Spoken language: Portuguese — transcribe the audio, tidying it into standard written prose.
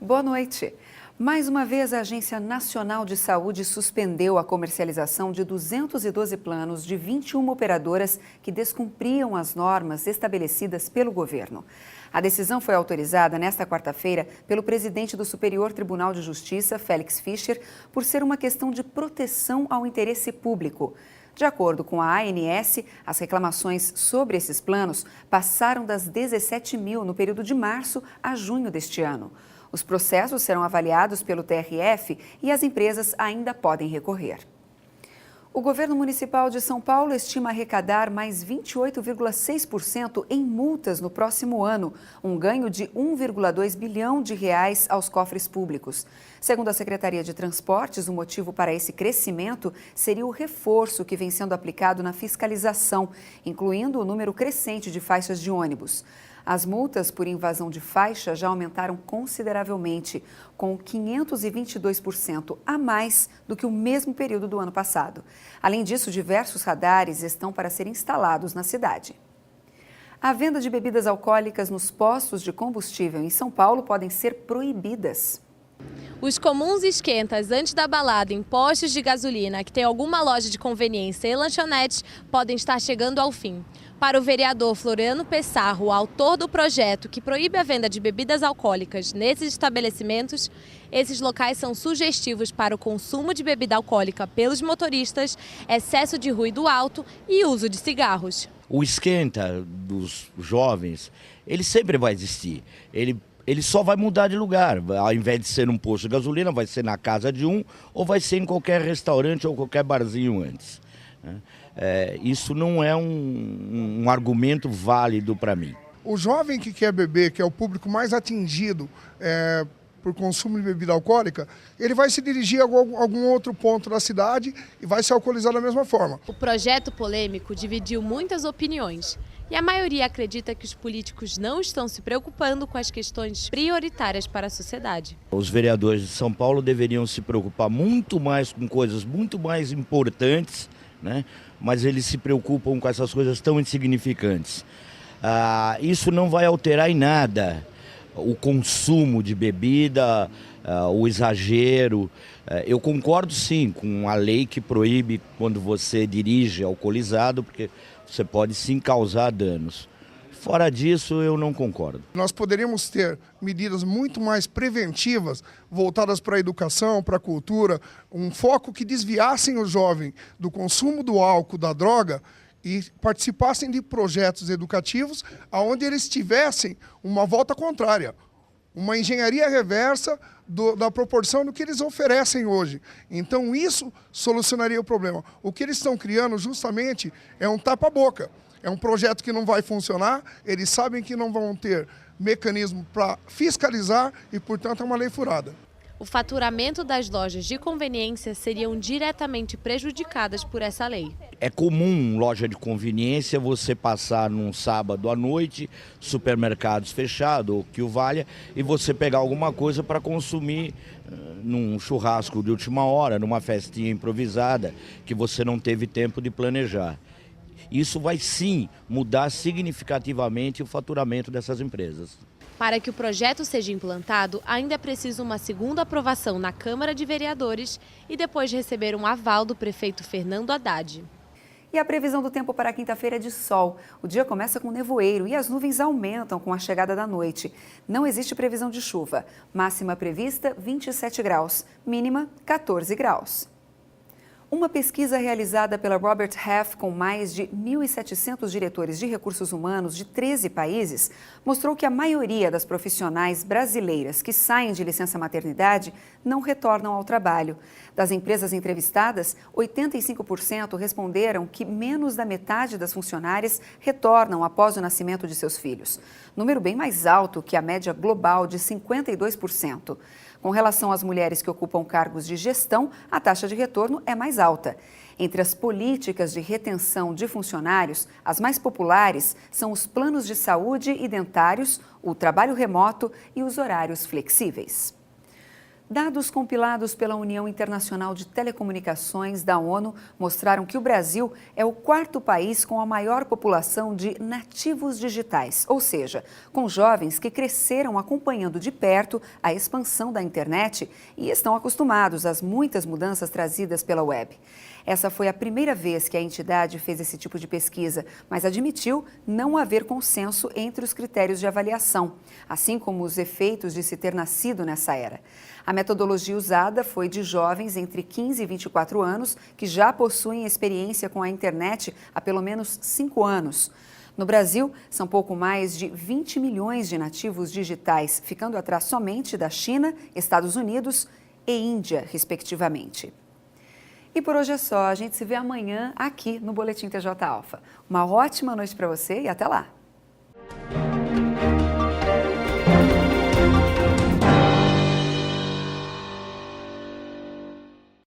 Boa noite. Mais uma vez, a Agência Nacional de Saúde suspendeu a comercialização de 212 planos de 21 operadoras que descumpriam as normas estabelecidas pelo governo. A decisão foi autorizada nesta quarta-feira pelo presidente do Superior Tribunal de Justiça, Félix Fischer, por ser uma questão de proteção ao interesse público. De acordo com a ANS, as reclamações sobre esses planos passaram das 17 mil no período de março a junho deste ano. Os processos serão avaliados pelo TRF e as empresas ainda podem recorrer. O governo municipal de São Paulo estima arrecadar mais 28,6% em multas no próximo ano, um ganho de 1,2 bilhão de reais aos cofres públicos. Segundo a Secretaria de Transportes, o motivo para esse crescimento seria o reforço que vem sendo aplicado na fiscalização, incluindo o número crescente de faixas de ônibus. As multas por invasão de faixa já aumentaram consideravelmente, com 522% a mais do que o mesmo período do ano passado. Além disso, diversos radares estão para ser instalados na cidade. A venda de bebidas alcoólicas nos postos de combustível em São Paulo podem ser proibidas. Os comuns esquentas antes da balada em postos de gasolina que tem alguma loja de conveniência e lanchonetes podem estar chegando ao fim. Para o vereador Floriano Pessarro, autor do projeto que proíbe a venda de bebidas alcoólicas nesses estabelecimentos, esses locais são sugestivos para o consumo de bebida alcoólica pelos motoristas, excesso de ruído alto e uso de cigarros. O esquenta dos jovens, ele sempre vai existir. Ele só vai mudar de lugar. Ao invés de ser num posto de gasolina, vai ser na casa de um ou vai ser em qualquer restaurante ou qualquer barzinho antes. Isso não é um argumento válido para mim. O jovem que quer beber, que é o público mais atingido por consumo de bebida alcoólica, ele vai se dirigir a algum outro ponto da cidade e vai se alcoolizar da mesma forma. O projeto polêmico dividiu muitas opiniões. E a maioria acredita que os políticos não estão se preocupando com as questões prioritárias para a sociedade. Os vereadores de São Paulo deveriam se preocupar muito mais com coisas muito mais importantes, né? Mas eles se preocupam com essas coisas tão insignificantes. Isso não vai alterar em nada o consumo de bebida, o exagero. Eu concordo sim com a lei que proíbe quando você dirige alcoolizado, porque você pode sim causar danos. Fora disso, eu não concordo. Nós poderíamos ter medidas muito mais preventivas, voltadas para a educação, para a cultura, um foco que desviassem o jovem do consumo do álcool, da droga, e participassem de projetos educativos onde eles tivessem uma volta contrária, uma engenharia reversa da proporção do que eles oferecem hoje. Então isso solucionaria o problema. O que eles estão criando justamente é um tapa-boca. É um projeto que não vai funcionar, eles sabem que não vão ter mecanismo para fiscalizar e, portanto, é uma lei furada. O faturamento das lojas de conveniência seriam diretamente prejudicadas por essa lei. É comum, loja de conveniência, você passar num sábado à noite, supermercados fechados, ou que o valha, e você pegar alguma coisa para consumir num churrasco de última hora, numa festinha improvisada, que você não teve tempo de planejar. Isso vai sim mudar significativamente o faturamento dessas empresas. Para que o projeto seja implantado, ainda é preciso uma segunda aprovação na Câmara de Vereadores e depois receber um aval do prefeito Fernando Haddad. E a previsão do tempo para quinta-feira é de sol. O dia começa com nevoeiro e as nuvens aumentam com a chegada da noite. Não existe previsão de chuva. Máxima prevista 27 graus, mínima 14 graus. Uma pesquisa realizada pela Robert Half com mais de 1.700 diretores de recursos humanos de 13 países mostrou que a maioria das profissionais brasileiras que saem de licença maternidade não retornam ao trabalho. Das empresas entrevistadas, 85% responderam que menos da metade das funcionárias retornam após o nascimento de seus filhos. Número bem mais alto que a média global de 52%. Com relação às mulheres que ocupam cargos de gestão, a taxa de retorno é mais alta. Entre as políticas de retenção de funcionários, as mais populares são os planos de saúde e dentários, o trabalho remoto e os horários flexíveis. Dados compilados pela União Internacional de Telecomunicações da ONU mostraram que o Brasil é o quarto país com a maior população de nativos digitais, ou seja, com jovens que cresceram acompanhando de perto a expansão da internet e estão acostumados às muitas mudanças trazidas pela web. Essa foi a primeira vez que a entidade fez esse tipo de pesquisa, mas admitiu não haver consenso entre os critérios de avaliação, assim como os efeitos de se ter nascido nessa era. A metodologia usada foi de jovens entre 15 e 24 anos que já possuem experiência com a internet há pelo menos 5 anos. No Brasil, são pouco mais de 20 milhões de nativos digitais, ficando atrás somente da China, Estados Unidos e Índia, respectivamente. E por hoje é só, a gente se vê amanhã aqui no Boletim TJ Alfa. Uma ótima noite para você e até lá!